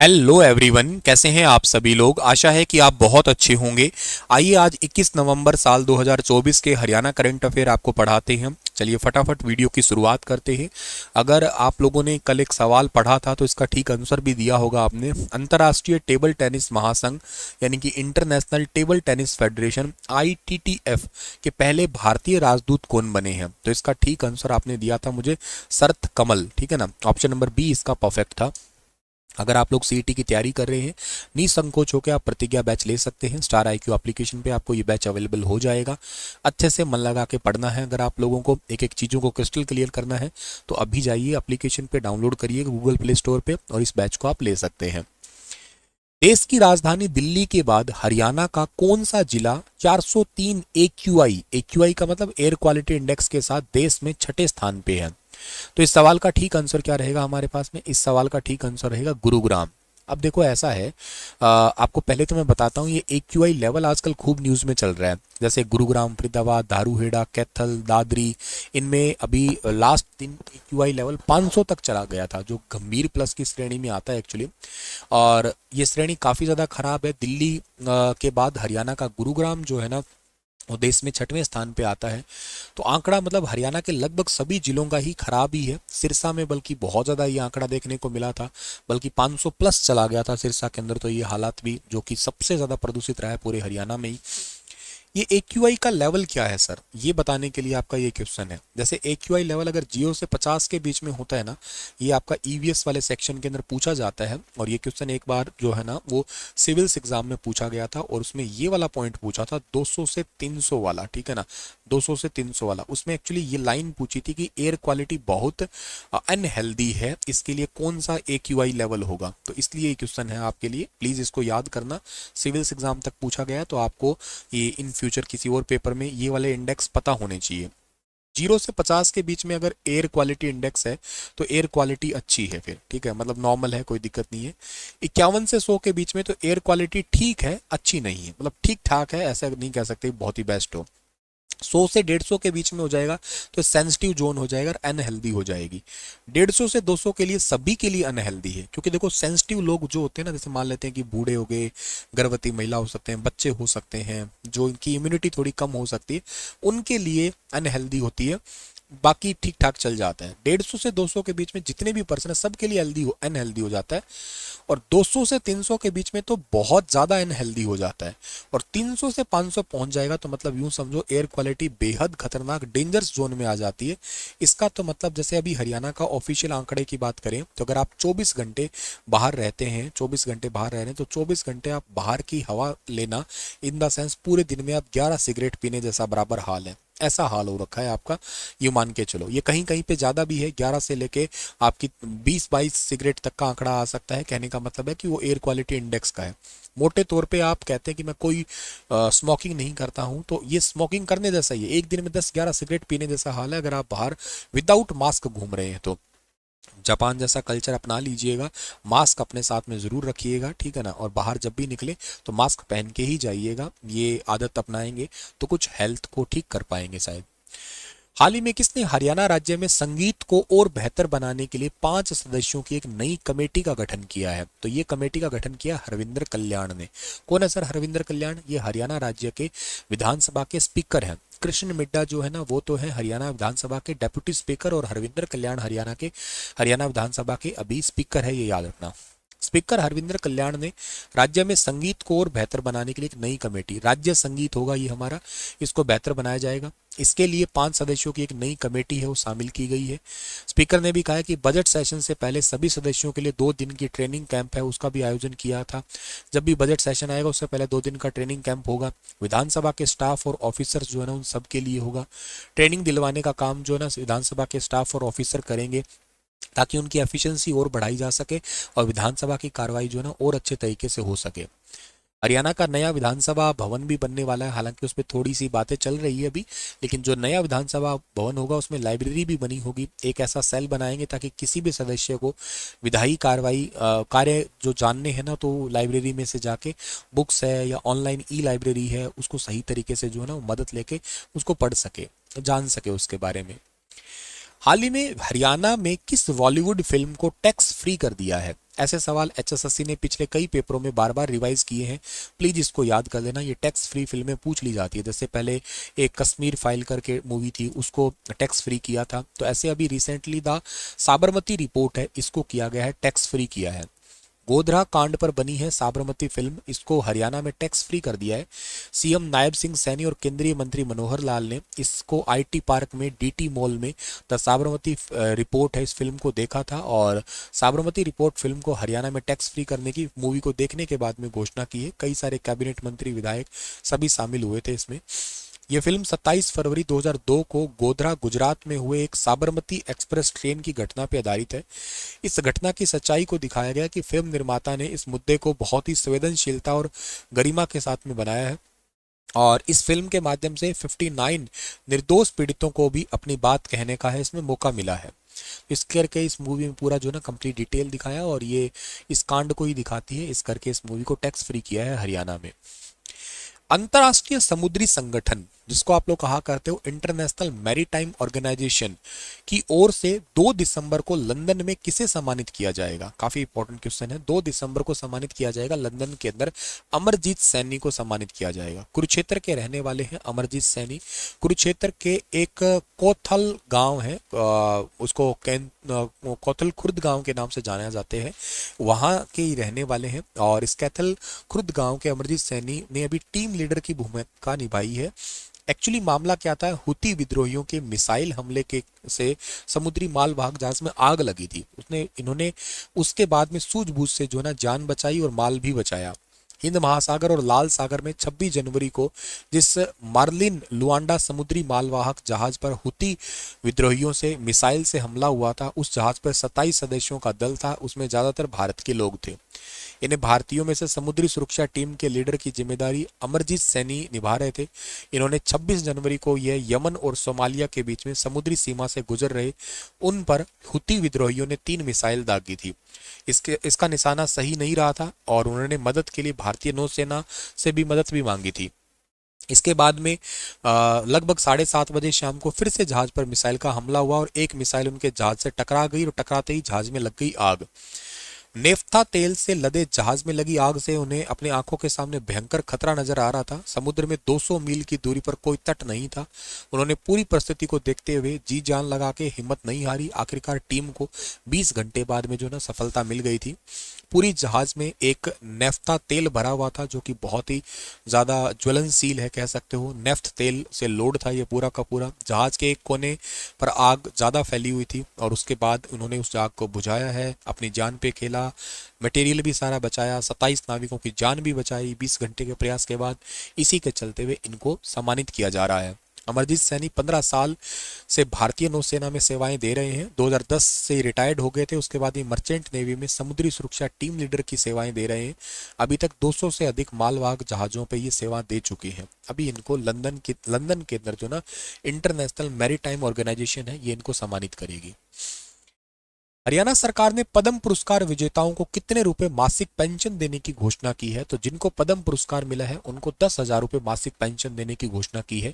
Hello everyone, कैसे हैं आप सभी लोग। आशा है कि आप बहुत अच्छे होंगे। आइए आज 21 नवंबर साल 2024 के हरियाणा करंट अफेयर आपको पढ़ाते हैं। चलिए फटाफट वीडियो की शुरुआत करते हैं। अगर आप लोगों ने कल एक सवाल पढ़ा था तो इसका ठीक आंसर भी दिया होगा आपने। अंतर्राष्ट्रीय टेबल टेनिस महासंघ यानी कि international table tennis federation ITTF के पहले भारतीय राजदूत कौन बने हैं? तो इसका ठीक आंसर आपने दिया था मुझे शरत कमल, ठीक है ना। ऑप्शन नंबर बी इसका परफेक्ट था। अगर आप लोग सीईटी की तैयारी कर रहे हैं, निसंकोच होकर आप प्रतिज्ञा बैच ले सकते हैं। स्टार IQ एप्लीकेशन पे आपको ये बैच अवेलेबल हो जाएगा। अच्छे से मन लगा के पढ़ना है। अगर आप लोगों को एक एक चीज़ों को क्रिस्टल क्लियर करना है तो अभी जाइए एप्लीकेशन पे, डाउनलोड करिए गूगल प्ले स्टोर पे और इस बैच को आप ले सकते हैं। देश की राजधानी दिल्ली के बाद हरियाणा का कौन सा जिला 403 AQI का मतलब एयर क्वालिटी इंडेक्स के साथ देश में छठे स्थान पे है? तो इस सवाल का ठीक आंसर क्या रहेगा हमारे पास में? इस सवाल का ठीक आंसर रहेगा गुरुग्राम। अब देखो ऐसा है, आपको पहले तो मैं बताता हूँ, ये AQI लेवल आजकल खूब न्यूज़ में चल रहा है। जैसे गुरुग्राम, फरीदाबाद, दारूहेड़ा, कैथल, दादरी, इनमें अभी लास्ट दिन AQI लेवल 500 तक चला गया था, जो गंभीर प्लस की श्रेणी में आता है एक्चुअली। और ये श्रेणी काफ़ी ज़्यादा खराब है। दिल्ली के बाद हरियाणा का गुरुग्राम जो है ना, वो देश में छठवें स्थान पे आता है। तो आंकड़ा मतलब हरियाणा के लगभग सभी जिलों का ही खराब ही है। सिरसा में बल्कि बहुत ज़्यादा ये आंकड़ा देखने को मिला था, बल्कि 500 प्लस चला गया था सिरसा के अंदर। तो ये हालात भी, जो कि सबसे ज़्यादा प्रदूषित रहा है पूरे हरियाणा में ही। ये AQI का लेवल क्या है सर, ये बताने के लिए आपका ये क्वेश्चन है। जैसे AQI लेवल अगर 0 से 50 के बीच में होता है ना, ये आपका EVS वाले सेक्शन के अंदर पूछा जाता है। और ये क्वेश्चन एक बार जो है ना वो सिविल्स एग्जाम में पूछा गया था, और उसमें ये वाला पॉइंट पूछा था 200 से 300 वाला, ठीक है ना। 200 से 300 वाला, उसमें एक्चुअली ये लाइन पूछी थी कि एयर क्वालिटी बहुत अनहेल्दी है, इसके लिए कौन सा AQI लेवल होगा। तो इसलिए ये क्वेश्चन है आपके लिए, प्लीज़ इसको याद करना। सिविल्स एग्जाम तक पूछा गया है, तो आपको ये इन फ्यूचर किसी और पेपर में ये वाले इंडेक्स पता होने चाहिए। 0 से 50 के बीच में अगर एयर क्वालिटी इंडेक्स है तो एयर क्वालिटी अच्छी है फिर, ठीक है, मतलब नॉर्मल है, कोई दिक्कत नहीं है। 51 से 100 के बीच में तो एयर क्वालिटी ठीक है, अच्छी नहीं है, मतलब ठीक ठाक है, ऐसा नहीं कह सकते बहुत ही बेस्ट हो। 100 से 150 के बीच में हो जाएगा तो सेंसिटिव जोन हो जाएगा और अनहेल्दी हो जाएगी। 150 से 200 के लिए सभी के लिए अनहेल्दी है, क्योंकि देखो सेंसिटिव लोग जो होते हैं ना, जैसे मान लेते हैं कि बूढ़े हो गए, गर्भवती महिला हो सकते हैं, बच्चे हो सकते हैं, जो इनकी इम्यूनिटी थोड़ी कम हो सकती है, उनके लिए अनहेल्दी होती है। बाकी ठीक ठाक चल जाता है। 150 से 200 के बीच में जितने भी पर्सन है सबके लिए अनहेल्दी हो जाता है। और 200 से 300 के बीच में तो बहुत ज़्यादा अनहेल्दी हो जाता है। और 300 से 500 पहुंच जाएगा तो मतलब यूं समझो एयर क्वालिटी बेहद खतरनाक डेंजरस जोन में आ जाती है। इसका तो मतलब जैसे अभी हरियाणा का ऑफिशियल आंकड़े की बात करें तो अगर आप 24 घंटे बाहर रहते हैं, 24 घंटे बाहर रह रहे हैं, तो 24 घंटे आप बाहर की हवा लेना, इन द सेंस पूरे दिन में आप 11 सिगरेट पीने जैसा बराबर हाल है। ऐसा हाल हो रखा है आपका, ये मान के चलो। ये कहीं कहीं पे ज़्यादा भी है, 11 से लेके आपकी 20-22 सिगरेट तक का आंकड़ा आ सकता है। कहने का मतलब है कि वो एयर क्वालिटी इंडेक्स का है। मोटे तौर पे आप कहते हैं कि मैं कोई स्मोकिंग नहीं करता हूं, तो ये स्मोकिंग करने जैसा ही है। एक दिन में 10-11 सिगरेट पीने जैसा हाल है अगर आप बाहर विदाउट मास्क घूम रहे हैं तो। जापान जैसा कल्चर अपना लीजिएगा, मास्क अपने साथ में ज़रूर रखिएगा, ठीक है ना। और बाहर जब भी निकले तो मास्क पहन के ही जाइएगा। ये आदत अपनाएंगे तो कुछ हेल्थ को ठीक कर पाएंगे शायद। हाल ही में किसने हरियाणा राज्य में संगीत को और बेहतर बनाने के लिए 5 सदस्यों की एक नई कमेटी का गठन किया है? तो ये कमेटी का गठन किया हरविंदर कल्याण ने। कौन है सर हरविंदर कल्याण? ये हरियाणा राज्य के विधानसभा के स्पीकर हैं। कृष्ण मिड्डा जो है ना, वो तो है हरियाणा विधानसभा के डेप्यूटी स्पीकर, और हरविंदर कल्याण हरियाणा विधानसभा के अभी स्पीकर है, ये याद रखना। स्पीकर हरविंदर कल्याण ने राज्य में संगीत को और बेहतर बनाने के लिए एक नई कमेटी, राज्य संगीत होगा ये हमारा, इसको बेहतर बनाया जाएगा। इसके लिए 5 सदस्यों की एक नई कमेटी है वो शामिल की गई है। स्पीकर ने भी कहा है कि बजट सेशन से पहले सभी सदस्यों के लिए 2 दिन की ट्रेनिंग कैंप है उसका भी आयोजन किया था। जब भी बजट सेशन आएगा उससे पहले 2 दिन का ट्रेनिंग कैंप होगा। विधानसभा के स्टाफ और ऑफिसर्स जो है ना उन सब के लिए होगा। ट्रेनिंग दिलवाने का काम जो है ना विधानसभा के स्टाफ और ऑफिसर करेंगे, ताकि उनकी एफिशिएंसी और बढ़ाई जा सके और विधानसभा की कार्रवाई जो है ना और अच्छे तरीके से हो सके। हरियाणा का नया विधानसभा भवन भी बनने वाला है, हालांकि उसमें थोड़ी सी बातें चल रही है अभी, लेकिन जो नया विधानसभा भवन होगा उसमें लाइब्रेरी भी बनी होगी। एक ऐसा सेल बनाएंगे ताकि किसी भी सदस्य को विधायी कार्रवाई कार्य जो जानने हैं ना, तो लाइब्रेरी में से जाके बुक्स है या ऑनलाइन लाइब्रेरी है उसको सही तरीके से जो है ना मदद लेके उसको पढ़ सके, जान सके उसके बारे में। हाल ही में हरियाणा में किस बॉलीवुड फिल्म को टैक्स फ्री कर दिया है? ऐसे सवाल एचएसएससी ने पिछले कई पेपरों में बार बार रिवाइज किए हैं, प्लीज इसको याद कर लेना। ये टैक्स फ्री फिल्में पूछ ली जाती है, जैसे पहले एक कश्मीर फाइल करके मूवी थी, उसको टैक्स फ्री किया था, तो ऐसे अभी रिसेंटली द साबरमती रिपोर्ट है, इसको किया गया है, टैक्स फ्री किया है। गोधरा कांड पर बनी है साबरमती फिल्म, इसको हरियाणा में टैक्स फ्री कर दिया है। सीएम नायब सिंह सैनी और केंद्रीय मंत्री मनोहर लाल ने इसको आईटी पार्क में डीटी मॉल में द साबरमती रिपोर्ट है, इस फिल्म को देखा था और साबरमती रिपोर्ट फिल्म को हरियाणा में टैक्स फ्री करने की मूवी को देखने के बाद में घोषणा की है। कई सारे कैबिनेट मंत्री, विधायक सभी शामिल हुए थे इसमें। यह फिल्म 27 फरवरी 2002 को गोधरा गुजरात में हुए एक साबरमती एक्सप्रेस ट्रेन की घटना पर आधारित है। इस घटना की सच्चाई को दिखाया गया कि फिल्म निर्माता ने इस मुद्दे को बहुत ही संवेदनशीलता और गरिमा के साथ में बनाया है और इस फिल्म के माध्यम से 59 निर्दोष पीड़ितों को भी अपनी बात कहने का है इसमें मौका मिला है। इस करके इस मूवी में पूरा जो ना कंप्लीट डिटेल दिखाया और ये इस कांड को ही दिखाती है, इस करके इस मूवी को टैक्स फ्री किया है हरियाणा में। अंतर्राष्ट्रीय समुद्री संगठन, जिसको आप लोग कहा करते हो इंटरनेशनल मैरीटाइम ऑर्गेनाइजेशन, की ओर से 2 दिसंबर को लंदन में किसे सम्मानित किया जाएगा? काफी इंपॉर्टेंट क्वेश्चन है। 2 दिसंबर को सम्मानित किया जाएगा लंदन के अंदर, अमरजीत सैनी को सम्मानित किया जाएगा। कुरुक्षेत्र के रहने वाले हैं अमरजीत सैनी। कुरुक्षेत्र के एक कोथल गांव है, उसको कोथल खुर्द गांव के नाम से जाना जाते हैं, वहां के ही रहने वाले हैं और इस कैथल खुर्द गांव के अमरजीत सैनी ने अभी टीम लीडर की भूमिका निभाई है। एक्चुअली मामला क्या था, हुती विद्रोहियों के मिसाइल हमले के से समुद्री मालवाहक जहाज में आग लगी थी, इन्होंने उसके बाद में सूझबूझ से जो ना जान बचाई और माल भी बचाया। हिंद महासागर और लाल सागर में 26 जनवरी को जिस मार्लिन लुआंडा समुद्री मालवाहक जहाज पर हुती विद्रोहियों से मिसाइल से हमला हुआ था, उस जहाज पर 27 सदस्यों का दल था, उसमें ज्यादातर भारत के लोग थे। इन्हें भारतीयों में से समुद्री सुरक्षा टीम के लीडर की जिम्मेदारी अमरजीत सैनी निभा रहे थे। इन्होंने 26 जनवरी को यह यमन और सोमालिया के बीच में समुद्री सीमा से गुजर रहे उन पर हुती विद्रोहियों ने 3 मिसाइल दागी थी। इसका निशाना सही नहीं रहा था और उन्होंने मदद के लिए भारतीय नौसेना से भी मदद भी मांगी थी। इसके बाद में लगभग 7:30 बजे शाम को फिर से जहाज पर मिसाइल का हमला हुआ और एक मिसाइल उनके जहाज से टकरा गई और टकराते ही जहाज में लग गई आग। नेफ्था तेल से लदे जहाज में लगी आग से उन्हें अपनी आंखों के सामने भयंकर खतरा नजर आ रहा था। समुद्र में 200 मील की दूरी पर कोई तट नहीं था। उन्होंने पूरी परिस्थिति को देखते हुए जी जान लगा के हिम्मत नहीं हारी। आखिरकार टीम को 20 घंटे बाद में जो ना सफलता मिल गई थी। पूरी जहाज में एक नेफ्था तेल भरा हुआ था जो कि बहुत ही ज्यादा ज्वलनशील है, कह सकते हो। नेफ्थ तेल से लोड था ये पूरा का पूरा। जहाज के एक कोने पर आग ज्यादा फैली हुई थी और उसके बाद उन्होंने उस आग को बुझाया है, अपनी जान पे खेला, मटेरियल भी सारा बचाया, 27 नाविकों की जान भी बचाई 20 घंटे के प्रयास के बाद। इसी के चलते हुए इनको सम्मानित किया जा रहा है। अमरजीत सैनी 15 साल से भारतीय नौसेना में सेवाएं दे रहे हैं। 2010 से रिटायर्ड हो गए थे। उसके बाद ये मर्चेंट नेवी में समुद्री सुरक्षा टीम लीडर की सेवाएं दे रहे हैं। अभी तक 200 से अधिक मालवाहक जहाजों पे ये सेवा दे चुके हैं। अभी इनको लंदन के अंदर जो ना इंटरनेशनल मैरीटाइम ऑर्गेनाइजेशन है, ये इनको सम्मानित करेगी। हरियाणा सरकार ने पद्म पुरस्कार विजेताओं को कितने रुपए मासिक पेंशन देने की घोषणा की है? तो जिनको पद्म पुरस्कार मिला है उनको 10,000 रुपए मासिक पेंशन देने की घोषणा की है।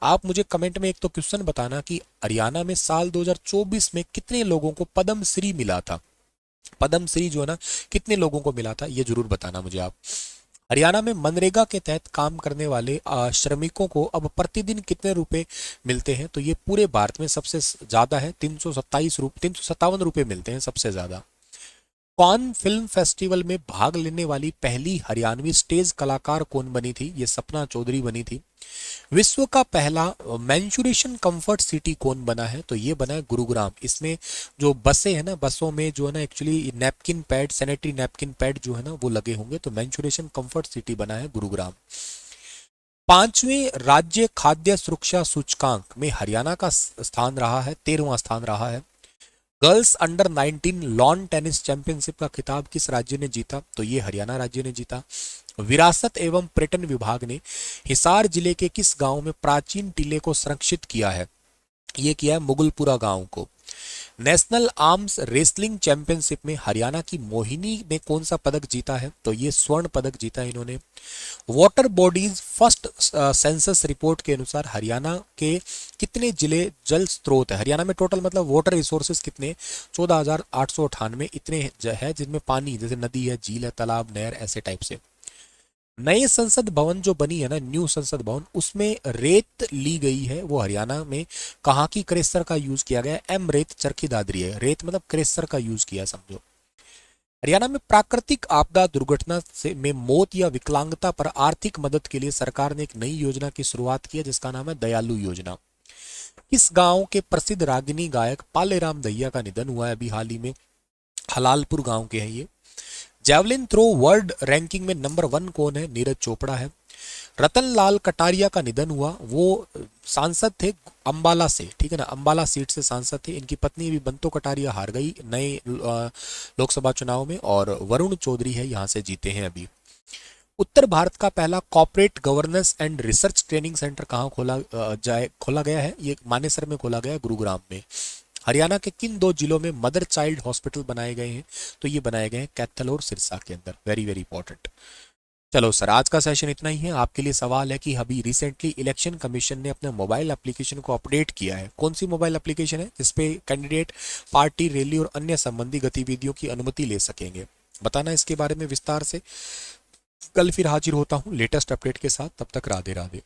आप मुझे कमेंट में एक तो क्वेश्चन बताना कि हरियाणा में साल 2024 में कितने लोगों को पद्म श्री मिला था। पद्म श्री जो है ना कितने लोगों को मिला था, ये जरूर बताना मुझे आप। हरियाणा में मनरेगा के तहत काम करने वाले श्रमिकों को अब प्रतिदिन कितने रुपए मिलते हैं? तो ये पूरे भारत में सबसे ज्यादा है, 357 रुपए मिलते हैं सबसे ज्यादा। कौन फिल्म फेस्टिवल में भाग लेने वाली पहली हरियाणवी स्टेज कलाकार कौन बनी थी? ये सपना चौधरी बनी थी। विश्व का पहला मेंस्ट्रुएशन कंफर्ट सिटी कौन बना है? तो ये बना है गुरुग्राम। इसमें जो बसें हैं ना, बसों में जो है ना actually napkin pad, sanitary napkin pad जो है ना वो लगे होंगे। तो मेंस्ट्रुएशन कंफर्ट सिटी बना है गुरुग्राम। 5वें राज्य खाद्य सुरक्षा सूचकांक में हरियाणा का स्थान रहा है, 13वां स्थान रहा है। Girls under 19 lawn tennis championship का खिताब किस राज्य ने जीता? तो ये हरियाणा राज्य ने जीता। विरासत एवं पर्यटन विभाग ने हिसार जिले के किस गांव में प्राचीन टीले को संरक्षित किया है? ये किया है मुगलपुरा गांव को। नेशनल आर्म्स रेसलिंग चैंपियनशिप में हरियाणा की मोहिनी ने कौन सा पदक जीता है? तो ये स्वर्ण पदक जीता है इन्होंने। Water bodies first census report के अनुसार हरियाणा के कितने जिले जल स्रोत है? हरियाणा में टोटल मतलब वाटर रिसोर्सेज कितने? 14,898 इतने है, जिनमें पानी जैसे नदी है, झील है, तालाब, नहर, ऐसे टाइप से। नए संसद भवन जो बनी है ना, न्यू संसद भवन, उसमें रेत ली गई है, वो हरियाणा में कहाँ की क्रेशर का यूज किया गया है? एम रेत चरखी दादरी है। रेत मतलब क्रेशर का यूज किया समझो। हरियाणा में प्राकृतिक आपदा दुर्घटना से में मौत या विकलांगता पर आर्थिक मदद के लिए सरकार ने एक नई योजना की शुरुआत की है, जिसका नाम है दयालु योजना। इस गांव के प्रसिद्ध रागिनी गायक पालेराम दहिया का निधन हुआ है अभी हाल ही में। हलालपुर गांव के हैं ये। जैवलिन थ्रो वर्ल्ड रैंकिंग में नंबर 1 कौन है? नीरज चोपड़ा है। रतन लाल कटारिया का निधन हुआ, वो सांसद थे अंबाला से, ठीक है ना, अंबाला सीट से सांसद थे। इनकी पत्नी भी बंतो कटारिया हार गई नए लोकसभा चुनाव में, और वरुण चौधरी है यहाँ से जीते हैं अभी। उत्तर भारत का पहला corporate governance and research training centre कहाँ खोला गया है? ये मानेसर में खोला गया है, गुरुग्राम में। हरियाणा के किन 2 जिलों में मदर चाइल्ड हॉस्पिटल बनाए गए हैं? तो ये बनाए गए हैं कैथल और सिरसा के अंदर। Very very important. चलो सर, आज का सेशन इतना ही है। आपके लिए सवाल है कि अभी रिसेंटली इलेक्शन कमीशन ने अपने मोबाइल एप्लीकेशन को अपडेट किया है। कौन सी मोबाइल एप्लीकेशन है जिसपे कैंडिडेट पार्टी, रैली और अन्य संबंधी गतिविधियों की अनुमति ले सकेंगे? बताना इसके बारे में विस्तार से। कल फिर हाजिर होता हूँ लेटेस्ट अपडेट के साथ। तब तक राधे राधे।